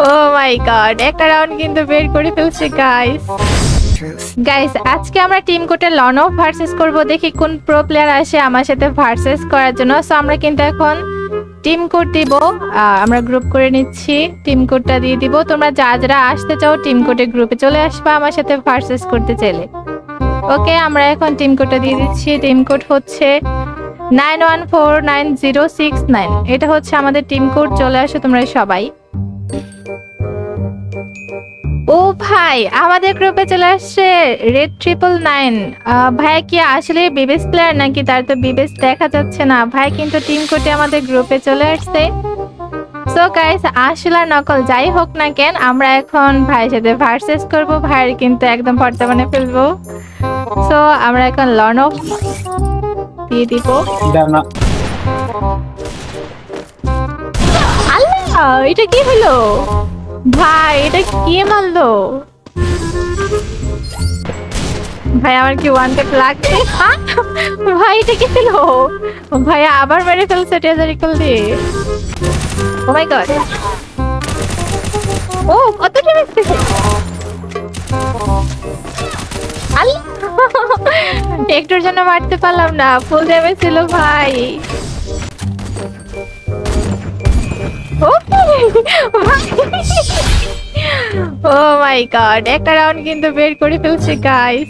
ও মাই god, একটা round কিন্তু বের করে ফেলছে গাইস। গাইস আজকে আমরা টিম কোটে লন অফ ভার্সেস করব, দেখি কোন প্রো প্লেয়ার আসে আমার সাথে ভার্সেস করার জন্য। সো আমরা কিন্তু এখন টিম কোড দিব, আমরা গ্রুপ করে নিচ্ছি, টিম কোডটা দিয়ে দিব। তোমরা যারা আসতে চাও টিম কোডে গ্রুপে চলে আসবা আমার সাথে ভার্সেস করতে চাইলে। ওকে, আমরা এখন টিম কোডটা দিয়ে দিচ্ছি। টিম কোড হচ্ছে 91499069, এটা হচ্ছে আমাদের টিম কোড। চলে আসো তোমরা সবাই। ও ভাই, আমাদের গ্রুপে চলে আসছে রেড 999। ভাই কি আসলে বিবেস প্লেয়ার নাকি? তার তো বিবেস দেখা যাচ্ছে না। ভাই কিন্তু টিম কোডে আমাদের গ্রুপে চলে আসছে। সো গাইস, আসলে নকল যাই হোক না কেন, আমরা এখন ভাইয়ের সাথে ভার্সেস করব। ভাইয়ের কিন্তু একদম পর্দা বানিয়ে ফেলবো। সো আমরা এখন লর্ন অফ দিয়ে দিব। আল্লাহ, এটা কি হলো ভাই? এটা কে মারলো ভাই? আমার কি ওয়ান ট্যাপ লাগবে? ভাই এটা কি ছিল? ভাই আবার মেরে ফেলছে টেজারিকল দিয়ে। ও মাই গড, ও কত ড্যামেজ দিছে! আল্লাহ, একটুর জন্য মারতে পারলাম না, ফুল ড্যামেজ ছিল ভাই। ও মাই গড, একটা রাউন্ড কিন্তু বের করে ফেলছে গাইস।